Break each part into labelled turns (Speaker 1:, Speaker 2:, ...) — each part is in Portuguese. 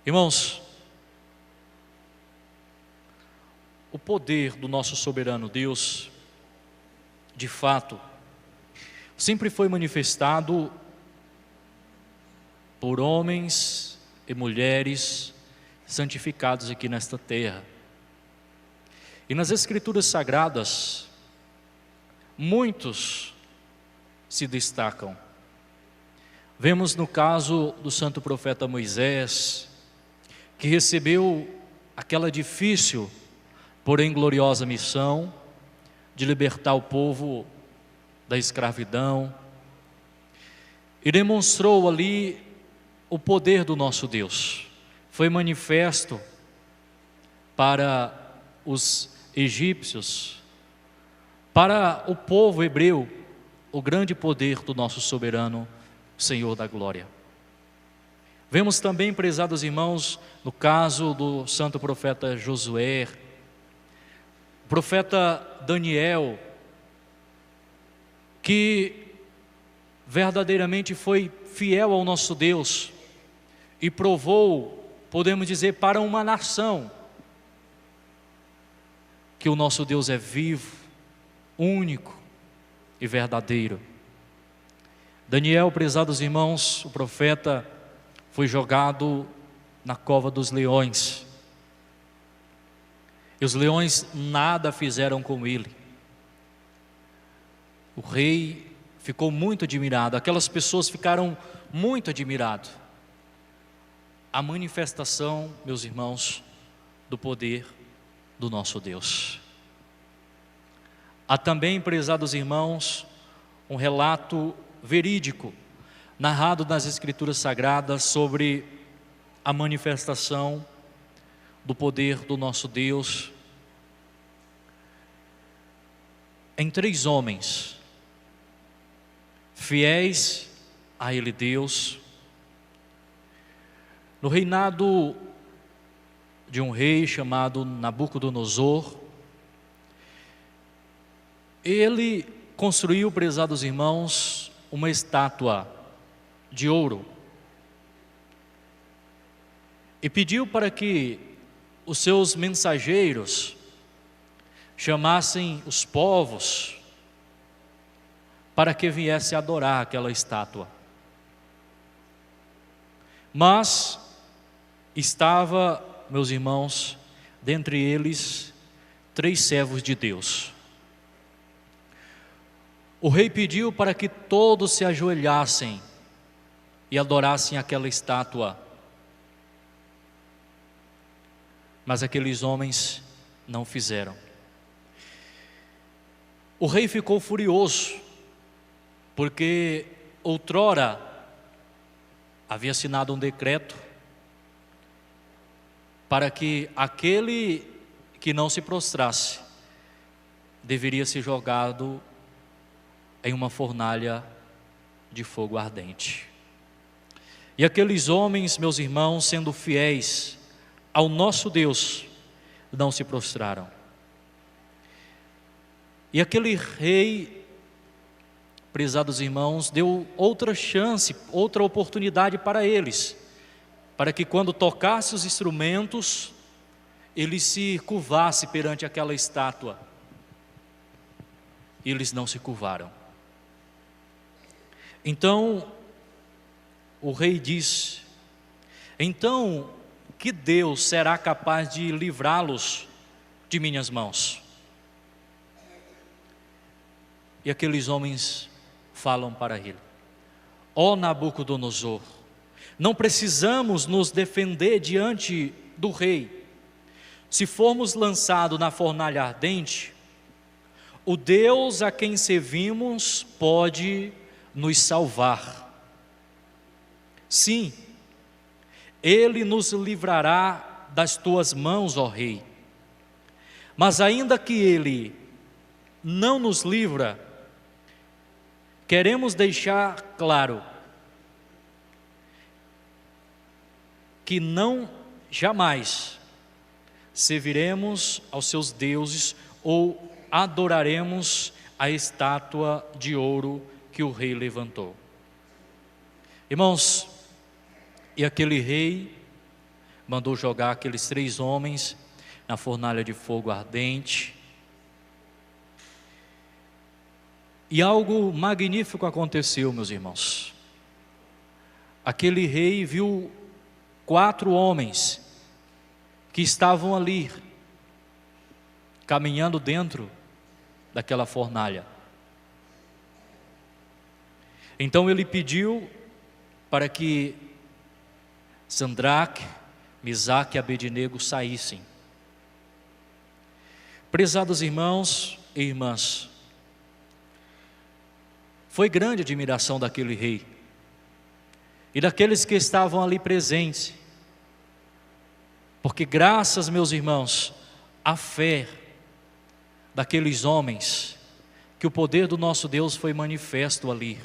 Speaker 1: Irmãos, o poder do nosso soberano Deus, de fato, sempre foi manifestado por homens e mulheres santificados aqui nesta terra. E nas Escrituras Sagradas, muitos se destacam. Vemos no caso do santo profeta Moisés, que recebeu aquela difícil, porém gloriosa missão de libertar o povo da escravidão, e demonstrou ali o poder do nosso Deus. Foi manifesto para os egípcios, para o povo hebreu, o grande poder do nosso soberano Senhor da glória. Vemos também, prezados irmãos, no caso do santo profeta Josué, o profeta Daniel, que verdadeiramente foi fiel ao nosso Deus e provou, podemos dizer, para uma nação, que o nosso Deus é vivo, único e verdadeiro. Daniel, prezados irmãos, o profeta, foi jogado na cova dos leões, e os leões nada fizeram com ele. O rei ficou muito admirado, aquelas pessoas ficaram muito admiradas. A manifestação, meus irmãos, do poder do nosso Deus. Há também, prezados irmãos, um relato verídico, narrado nas Escrituras Sagradas, sobre a manifestação do poder do nosso Deus em 3 homens, fiéis a Ele Deus, no reinado de um rei chamado Nabucodonosor. Ele construiu, prezados irmãos, uma estátua de ouro e pediu para que os seus mensageiros chamassem os povos para que viesse adorar aquela estátua. Mas estava, meus irmãos, dentre eles 3 servos de Deus. O rei pediu para que todos se ajoelhassem e adorassem aquela estátua. Mas aqueles homens não fizeram. O rei ficou furioso, porque outrora havia assinado um decreto para que aquele que não se prostrasse deveria ser jogado em uma fornalha de fogo ardente. E aqueles homens, meus irmãos, sendo fiéis ao nosso Deus, não se prostraram. E aquele rei, prezados irmãos, deu outra chance, outra oportunidade para eles, para que quando tocasse os instrumentos, eles se curvassem perante aquela estátua. E eles não se curvaram. Então, o rei disse: então, que Deus será capaz de livrá-los de minhas mãos? E aqueles homens falam para ele: ó Nabucodonosor, não precisamos nos defender diante do rei. Se formos lançados na fornalha ardente, o Deus a quem servimos pode nos salvar. Sim, Ele nos livrará das tuas mãos, ó rei. Mas ainda que Ele não nos livra, queremos deixar claro que não jamais serviremos aos seus deuses ou adoraremos a estátua de ouro que o rei levantou. Irmãos, e aquele rei mandou jogar aqueles 3 homens na fornalha de fogo ardente. E algo magnífico aconteceu, meus irmãos. Aquele rei viu 4 homens que estavam ali, caminhando dentro daquela fornalha. Então ele pediu para que Sadraque, Misaque e Abednego saíssem. Prezados irmãos e irmãs, foi grande a admiração daquele rei e daqueles que estavam ali presentes, porque graças, meus irmãos, à fé daqueles homens, que o poder do nosso Deus foi manifesto ali.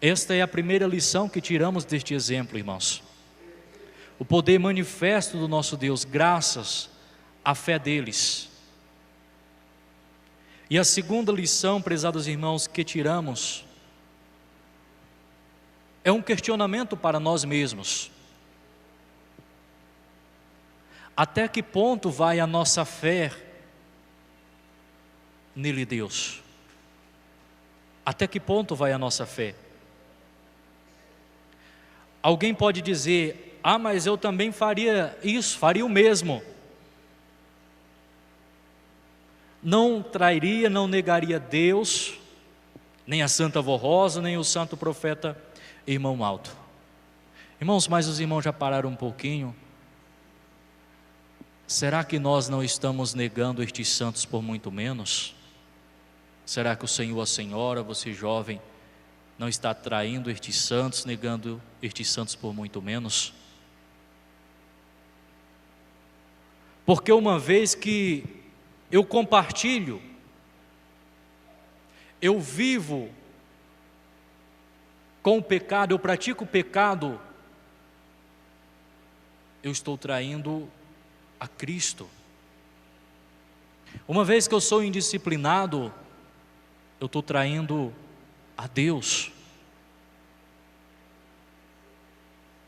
Speaker 1: Esta é a primeira lição que tiramos deste exemplo, irmãos. O poder manifesto do nosso Deus, graças à fé deles. E a segunda lição, prezados irmãos, que tiramos, é um questionamento para nós mesmos. Até que ponto vai a nossa fé nele, Deus? Até que ponto vai a nossa fé? Alguém pode dizer: ah, mas eu também faria isso, faria o mesmo. Não trairia, não negaria Deus, nem a Santa Vó Rosa, nem o santo profeta Irmão Alto. Irmãos, mas os irmãos já pararam um pouquinho. Será que nós não estamos negando estes santos por muito menos? Será que o Senhor, a Senhora, você jovem, não está traindo estes santos, negando estes santos por muito menos? Porque uma vez que eu compartilho, eu vivo com o pecado, eu pratico o pecado, eu estou traindo a Cristo. Uma vez que eu sou indisciplinado, eu estou traindo a Deus.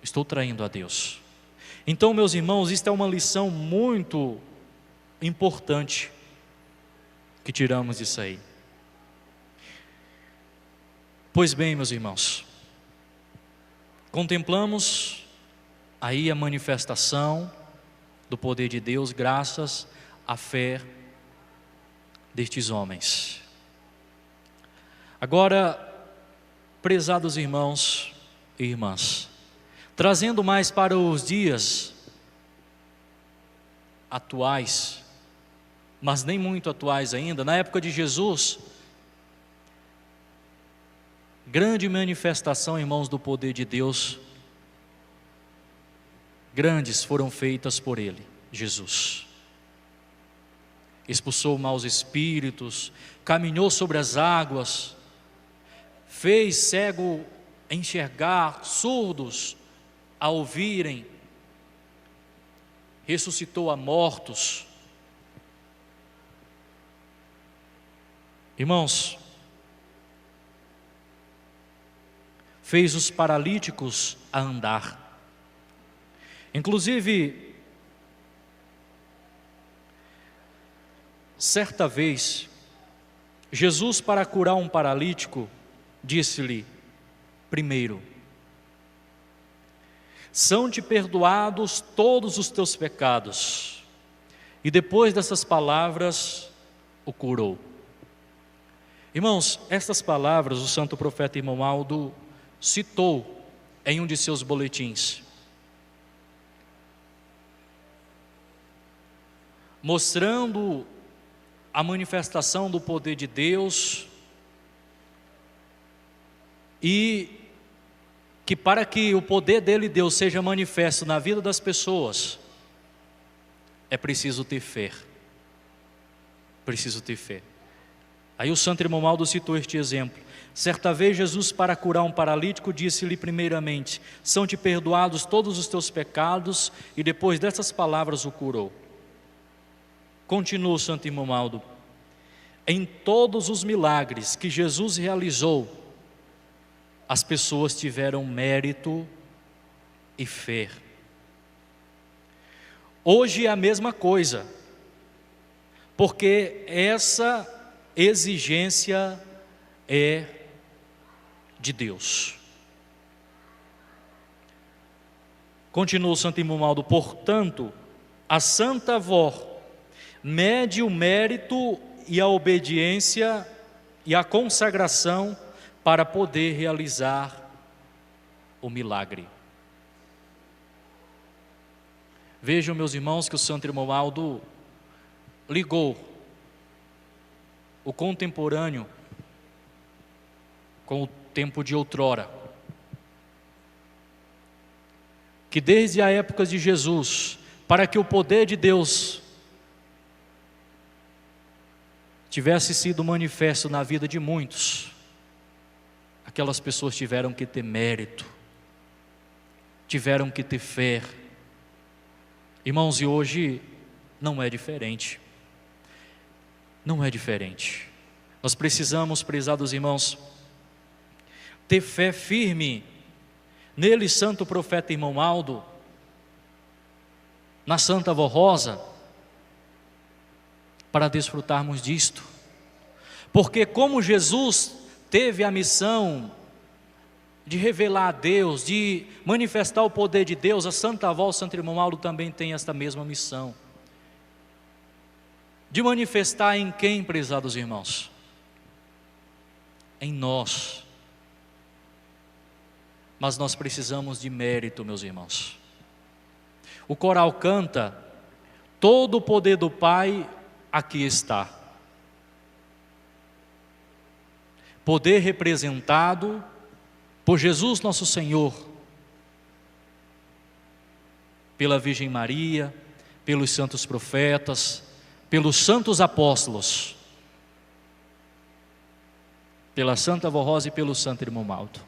Speaker 1: Estou traindo a Deus. Então, meus irmãos, isto é uma lição muito importante que tiramos disso aí. Pois bem, meus irmãos, contemplamos aí a manifestação do poder de Deus graças à fé destes homens. Agora, prezados irmãos e irmãs, trazendo mais para os dias atuais, mas nem muito atuais ainda, na época de Jesus, grande manifestação, irmãos, do poder de Deus, grandes foram feitas por Ele, Jesus. Expulsou maus espíritos, caminhou sobre as águas, fez cego enxergar, surdos a ouvirem, ressuscitou a mortos. Irmãos, fez os paralíticos a andar. Inclusive, certa vez, Jesus, para curar um paralítico, disse-lhe: primeiro, são-te perdoados todos os teus pecados. E depois dessas palavras, o curou. Irmãos, estas palavras o santo profeta Irmão Aldo citou em um de seus boletins, mostrando a manifestação do poder de Deus, e que para que o poder dele, Deus, seja manifesto na vida das pessoas, é preciso ter fé. Preciso ter fé. Aí o santo Irmão Aldo citou este exemplo. Certa vez Jesus, para curar um paralítico, disse-lhe primeiramente: são-te perdoados todos os teus pecados, e depois dessas palavras o curou. Continua o santo Irmão Aldo: em todos os milagres que Jesus realizou, as pessoas tiveram mérito e fé. Hoje é a mesma coisa, porque essa exigência é de Deus. Continua o Santo Irmão, portanto, a Santa Avó mede o mérito e a obediência e a consagração para poder realizar o milagre. Vejam, meus irmãos, que o Santo Irmão Aldo ligou o contemporâneo com o tempo de outrora, que desde a época de Jesus, para que o poder de Deus tivesse sido manifesto na vida de muitos, aquelas pessoas tiveram que ter mérito, tiveram que ter fé. Irmãos, e hoje não é diferente. Não é diferente. Nós precisamos, prezados irmãos, ter fé firme nele, santo profeta irmão Aldo, na Santa Avó Rosa, para desfrutarmos disto. Porque como Jesus teve a missão de revelar a Deus, de manifestar o poder de Deus, a Santa Avó, o Santo Irmão Aldo também tem esta mesma missão. De manifestar em quem, prezados irmãos? Em nós. Mas nós precisamos de mérito, meus irmãos. O coral canta: todo o poder do Pai aqui está. Poder representado por Jesus nosso Senhor, pela Virgem Maria, pelos santos profetas, pelos santos apóstolos, pela Santa Avó Rosa e pelo Santo Irmão Aldo.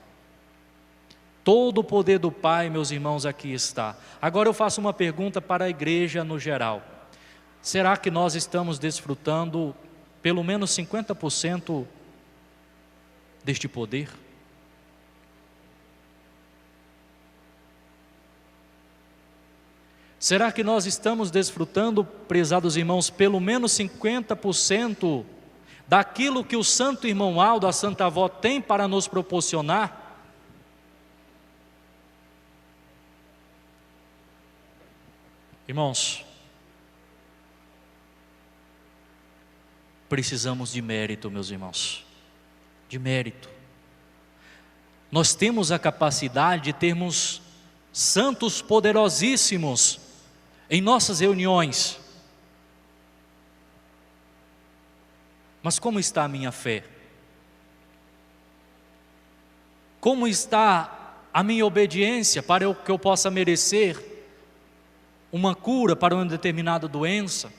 Speaker 1: Todo o poder do Pai, meus irmãos, aqui está. Agora eu faço uma pergunta para a igreja no geral. Será que nós estamos desfrutando pelo menos 50% deste poder? Será que nós estamos desfrutando, prezados irmãos, pelo menos 50% daquilo que o Santo Irmão Aldo, a Santa Avó, tem para nos proporcionar? Irmãos, precisamos de mérito, meus irmãos, de mérito. Nós temos a capacidade de termos santos poderosíssimos em nossas reuniões. Mas como está a minha fé? Como está a minha obediência para que eu possa merecer uma cura para uma determinada doença?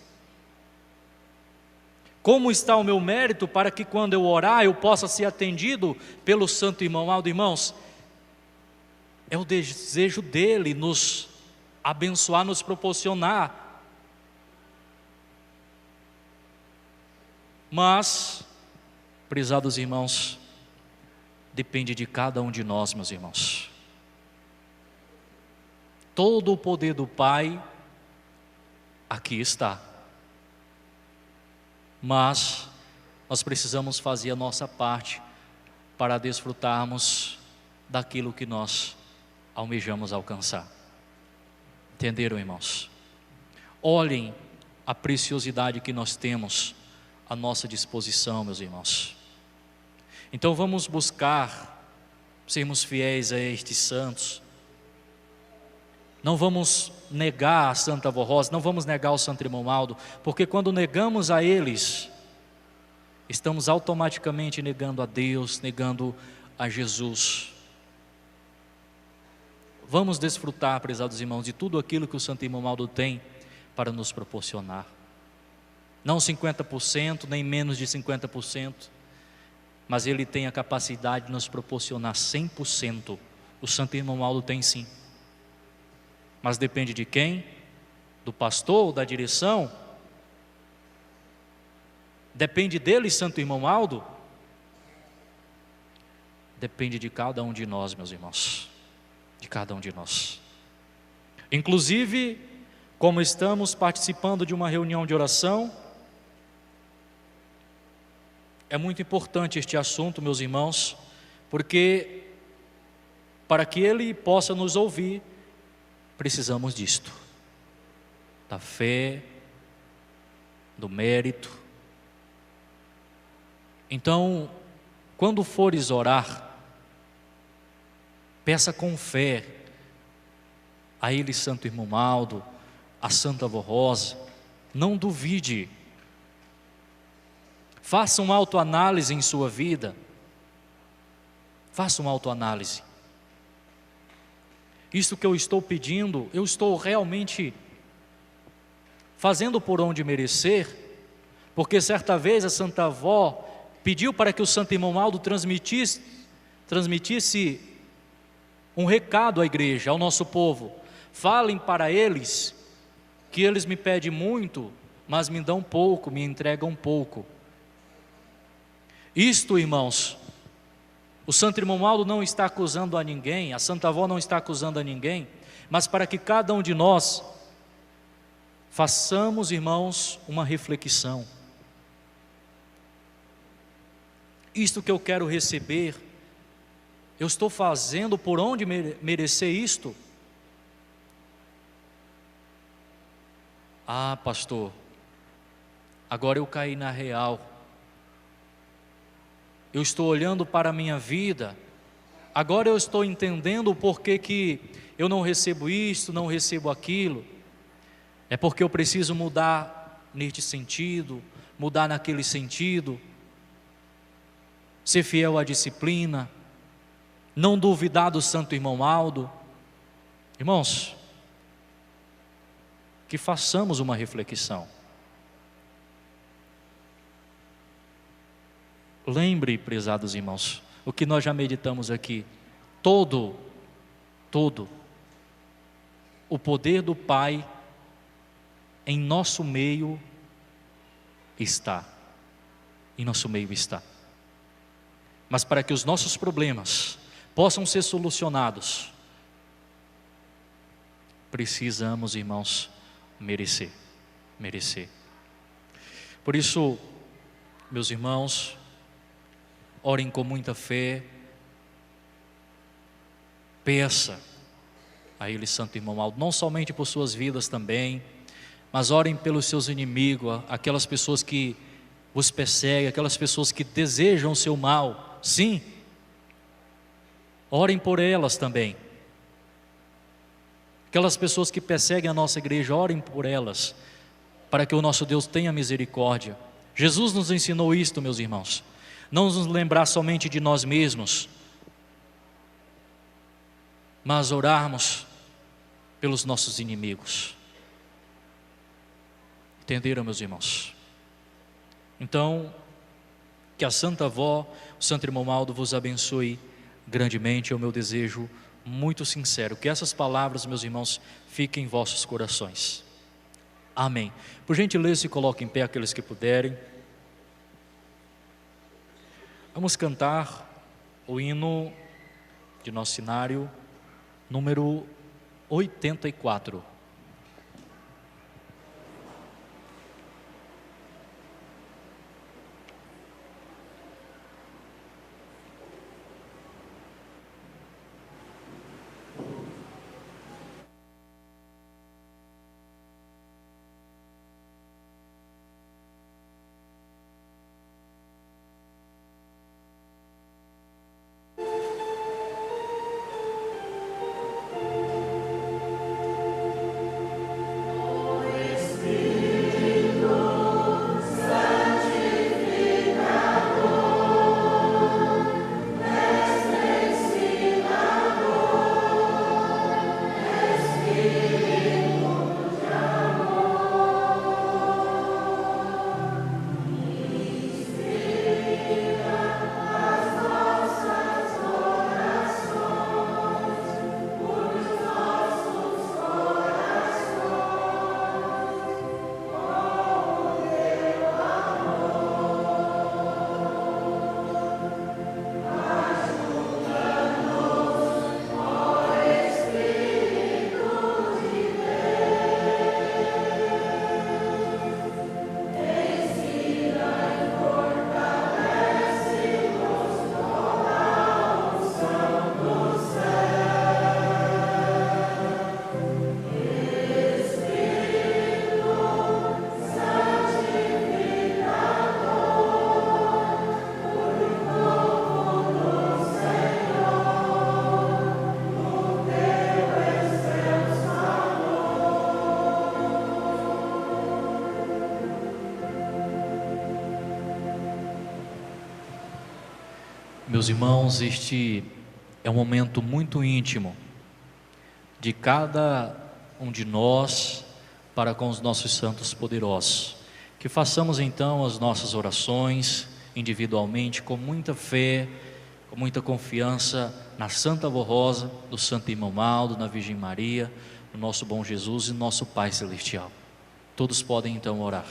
Speaker 1: Como está o meu mérito para que quando eu orar eu possa ser atendido pelo Santo Irmão Aldo? Irmãos, é o desejo dele nos abençoar, nos proporcionar. Mas, prezados irmãos, depende de cada um de nós, meus irmãos. Todo o poder do Pai aqui está. Mas nós precisamos fazer a nossa parte para desfrutarmos daquilo que nós almejamos alcançar. Entenderam, irmãos? Olhem a preciosidade que nós temos à nossa disposição, meus irmãos. Então vamos buscar sermos fiéis a estes santos. Não vamos negar a Santa Avó Rosa, não vamos negar o Santo Irmão Aldo, porque quando negamos a eles, estamos automaticamente negando a Deus, negando a Jesus. Vamos desfrutar, prezados irmãos, de tudo aquilo que o Santo Irmão Aldo tem para nos proporcionar. Não 50%, nem menos de 50%, mas ele tem a capacidade de nos proporcionar 100%. O Santo Irmão Aldo tem sim. Mas depende de quem? Do pastor, da direção? Depende dele, Santo Irmão Aldo? Depende de cada um de nós, meus irmãos. De cada um de nós. Inclusive, como estamos participando de uma reunião de oração, é muito importante este assunto, meus irmãos, porque para que Ele possa nos ouvir, precisamos disto, da fé, do mérito. Então, quando fores orar, peça com fé a Ele, Santo Irmão Maldo, a Santa Avó Rosa, não duvide. Faça uma autoanálise em sua vida. Faça uma autoanálise. Isso que eu estou pedindo, eu estou realmente fazendo por onde merecer, porque certa vez a Santa Avó pediu para que o Santo Irmão Maldo transmitisse um recado à igreja, ao nosso povo. Falem para eles que eles me pedem muito, mas me dão pouco, me entregam pouco. Isto, irmãos, o Santo Irmão Maldo não está acusando a ninguém, a Santa Avó não está acusando a ninguém, mas para que cada um de nós façamos, irmãos, uma reflexão. Isto que eu quero receber, eu estou fazendo por onde merecer isto? Ah, pastor, agora eu caí na real. Eu estou olhando para a minha vida, agora eu estou entendendo o porquê que eu não recebo isto, não recebo aquilo. É porque eu preciso mudar neste sentido, mudar naquele sentido, ser fiel à disciplina, não duvidar do Santo Irmão Maldo. Irmãos, que façamos uma reflexão. Lembre, prezados irmãos, o que nós já meditamos aqui, todo o poder do Pai em nosso meio está, mas para que os nossos problemas possam ser solucionados, precisamos, irmãos, merecer. Por isso, meus irmãos, orem com muita fé, peça a Ele, Santo Irmão Maldo, não somente por suas vidas também, mas orem pelos seus inimigos, aquelas pessoas que os perseguem, aquelas pessoas que desejam o seu mal. Sim, orem por elas também. Aquelas pessoas que perseguem a nossa igreja, orem por elas, para que o nosso Deus tenha misericórdia. Jesus nos ensinou isto, meus irmãos, não nos lembrar somente de nós mesmos, mas orarmos pelos nossos inimigos. Entenderam, meus irmãos? Então, que a Santa Avó, o Santo Irmão Maldo vos abençoe grandemente, é o meu desejo muito sincero, que essas palavras, meus irmãos, fiquem em vossos corações. Amém. Por gentileza, se coloquem em pé aqueles que puderem. Vamos cantar o hino de nosso cenário, número 84. Meus irmãos, este é um momento muito íntimo de cada um de nós para com os nossos santos poderosos. Que façamos então as nossas orações individualmente com muita fé, com muita confiança na Santa Avó Rosa, do Santo Irmão Maldo, na Virgem Maria, no nosso bom Jesus e no nosso Pai Celestial. Todos podem então orar.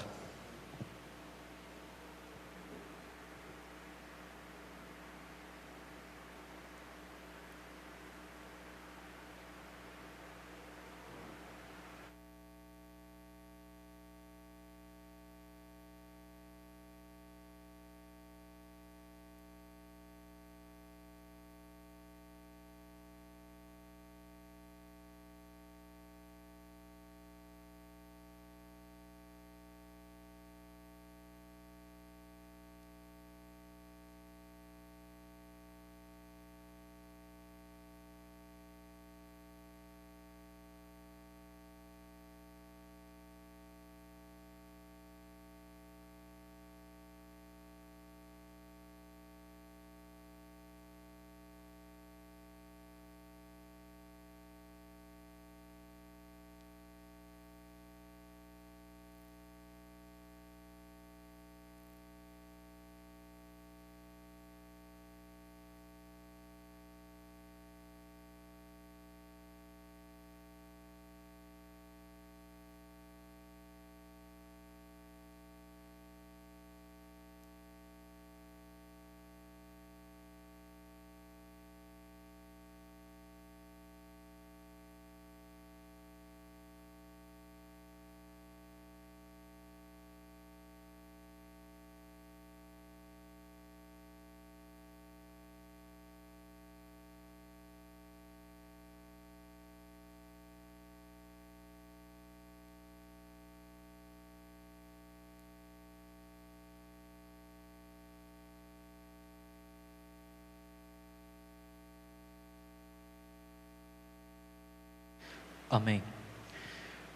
Speaker 1: Amém.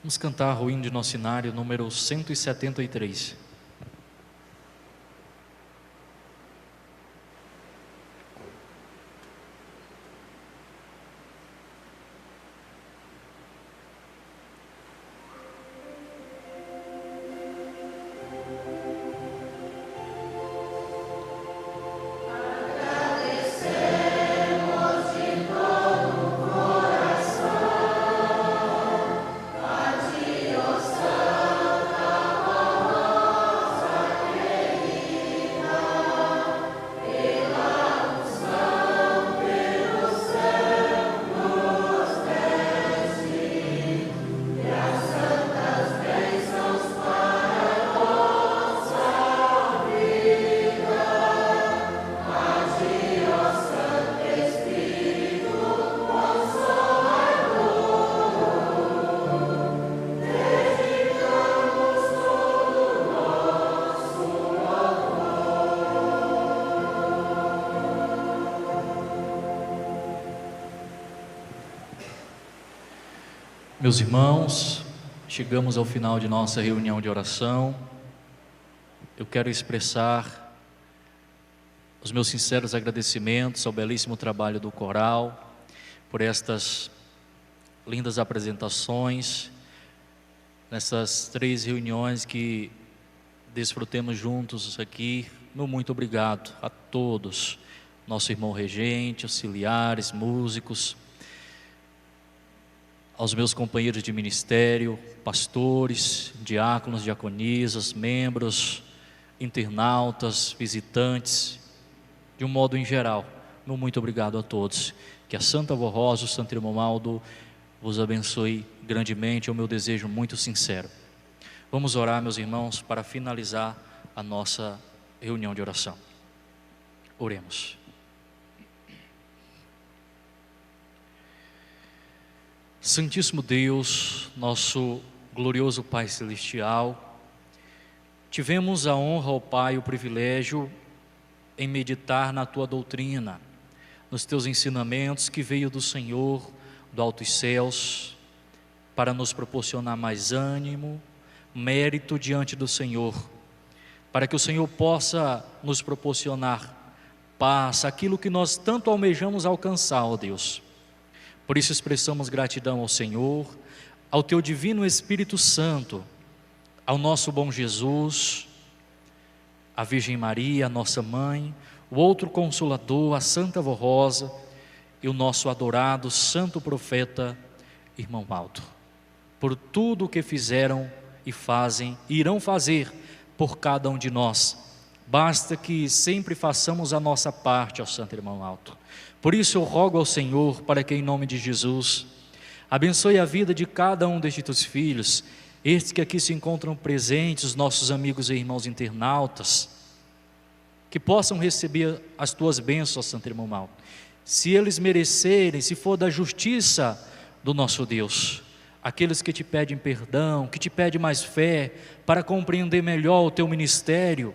Speaker 1: Vamos cantar o hino de nosso cenário número 173. Meus irmãos, chegamos ao final de nossa reunião de oração. Eu quero expressar os meus sinceros agradecimentos ao belíssimo trabalho do coral, por estas lindas apresentações, nessas 3 reuniões que desfrutemos juntos aqui. Meu muito obrigado a todos, nosso irmão regente, auxiliares, músicos, aos meus companheiros de ministério, pastores, diáconos, diaconisas, membros, internautas, visitantes, de um modo em geral. Meu muito obrigado a todos. Que a Santa Avó Rosa, o Santo Irmão Maldo vos abençoe grandemente, é o meu desejo muito sincero. Vamos orar, meus irmãos, para finalizar a nossa reunião de oração. Oremos. Santíssimo Deus, nosso glorioso Pai Celestial, tivemos a honra, ó Pai, o privilégio em meditar na Tua doutrina, nos Teus ensinamentos que veio do Senhor, do altos céus, para nos proporcionar mais ânimo, mérito diante do Senhor, para que o Senhor possa nos proporcionar paz, aquilo que nós tanto almejamos alcançar, ó Deus. Por isso expressamos gratidão ao Senhor, ao Teu divino Espírito Santo, ao nosso bom Jesus, à Virgem Maria, a nossa mãe, o outro Consolador, a Santa Vó Rosa e o nosso adorado Santo Profeta, Irmão Valdo, por tudo o que fizeram e fazem e irão fazer por cada um de nós. Basta que sempre façamos a nossa parte, ó Santo Irmão Valdo. Por isso eu rogo ao Senhor para que, em nome de Jesus, abençoe a vida de cada um destes teus filhos, estes que aqui se encontram presentes, os nossos amigos e irmãos internautas, que possam receber as tuas bênçãos, ó Santo Irmão Valdo. Se eles merecerem, se for da justiça do nosso Deus, aqueles que te pedem perdão, que te pedem mais fé, para compreender melhor o teu ministério,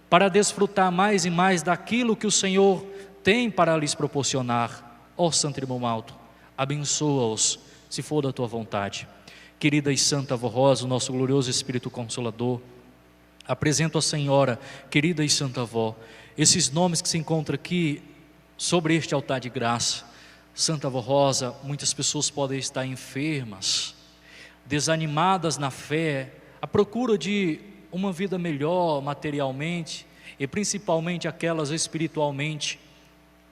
Speaker 1: para desfrutar mais e mais daquilo que o Senhor tem para lhes proporcionar, ó Santo Irmão Valdo, abençoa-os, se for da tua vontade. Querida e Santa Vó Rosa, o nosso glorioso Espírito Consolador, apresento à Senhora, querida e Santa Vó, esses nomes que se encontram aqui sobre este altar de graça. Santa Vó Rosa, muitas pessoas podem estar enfermas, desanimadas na fé, à procura de uma vida melhor materialmente e principalmente aquelas espiritualmente,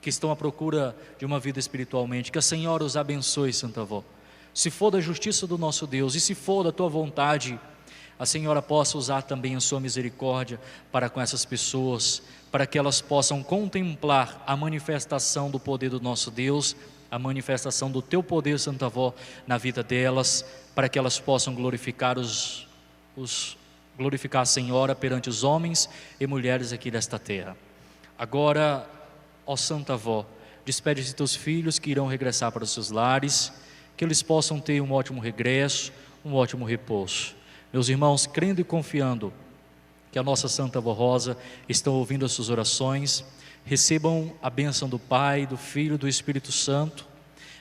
Speaker 1: que estão à procura de uma vida espiritualmente. Que a Senhora os abençoe, Santa Avó. Se for da justiça do nosso Deus e se for da tua vontade, a Senhora possa usar também a sua misericórdia para com essas pessoas, para que elas possam contemplar a manifestação do poder do nosso Deus, a manifestação do teu poder, Santa Avó, na vida delas, para que elas possam glorificar glorificar a Senhora perante os homens e mulheres aqui desta terra. Agora, ó Santa Avó, despede de teus filhos que irão regressar para os seus lares, que eles possam ter um ótimo regresso, um ótimo repouso. Meus irmãos, crendo e confiando que a nossa Santa Vó Rosa estão ouvindo as suas orações, recebam a bênção do Pai, do Filho e do Espírito Santo,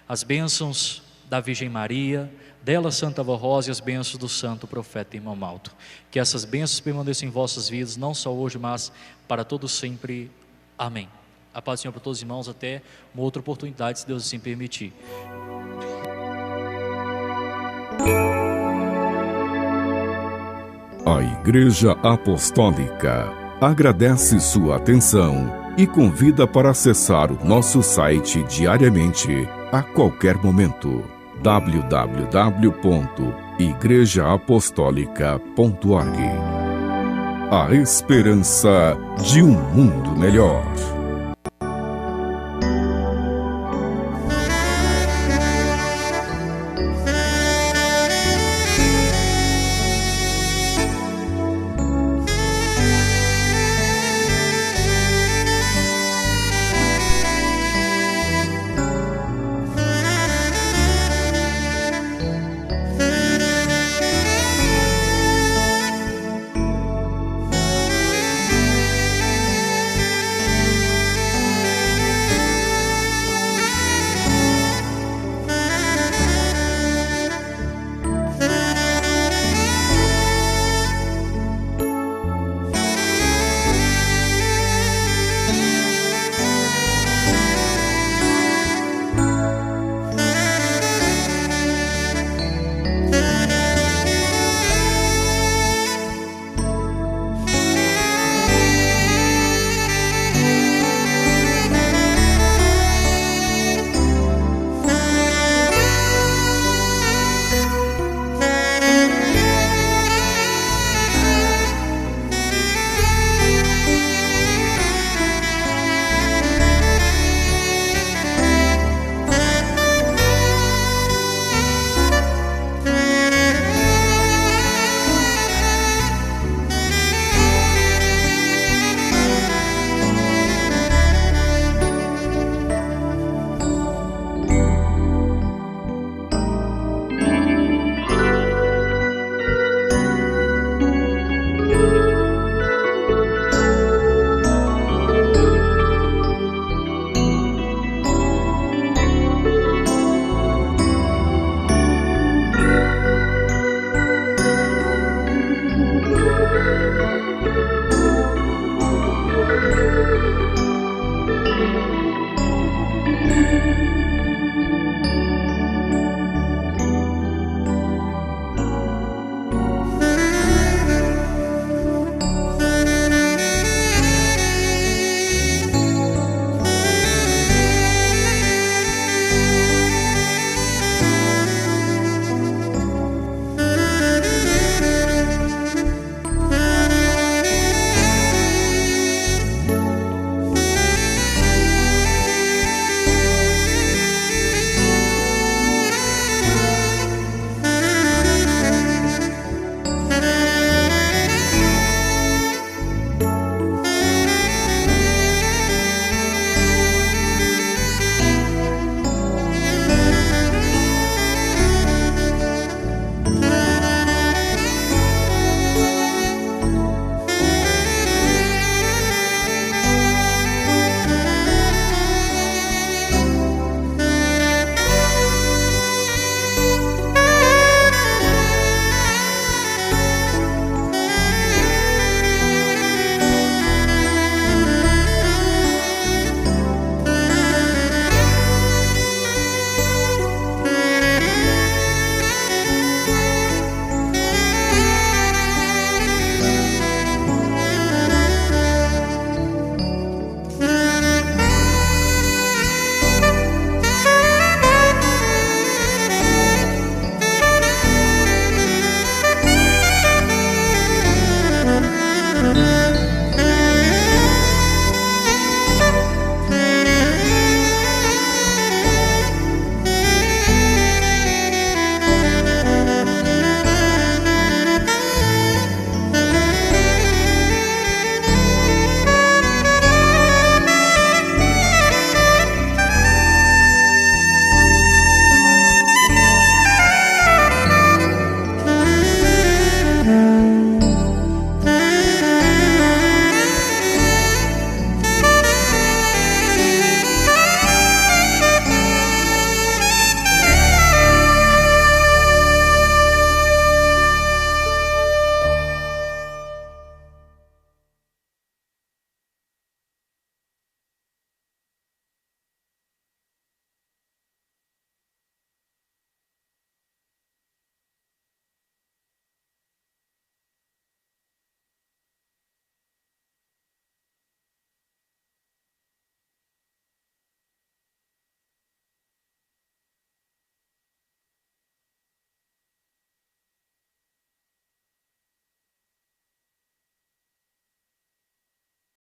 Speaker 1: as bênçãos da Virgem Maria, dela Santa Vó Rosa, e as bênçãos do Santo Profeta Irmão Valdo. Que essas bênçãos permaneçam em vossas vidas, não só hoje, mas para todos sempre. Amém. A paz do Senhor para todos os irmãos, até uma outra oportunidade, se Deus assim permitir.
Speaker 2: A Igreja Apostólica agradece sua atenção e convida para acessar o nosso site diariamente, a qualquer momento. www.igrejaapostólica.org. A esperança de um mundo melhor.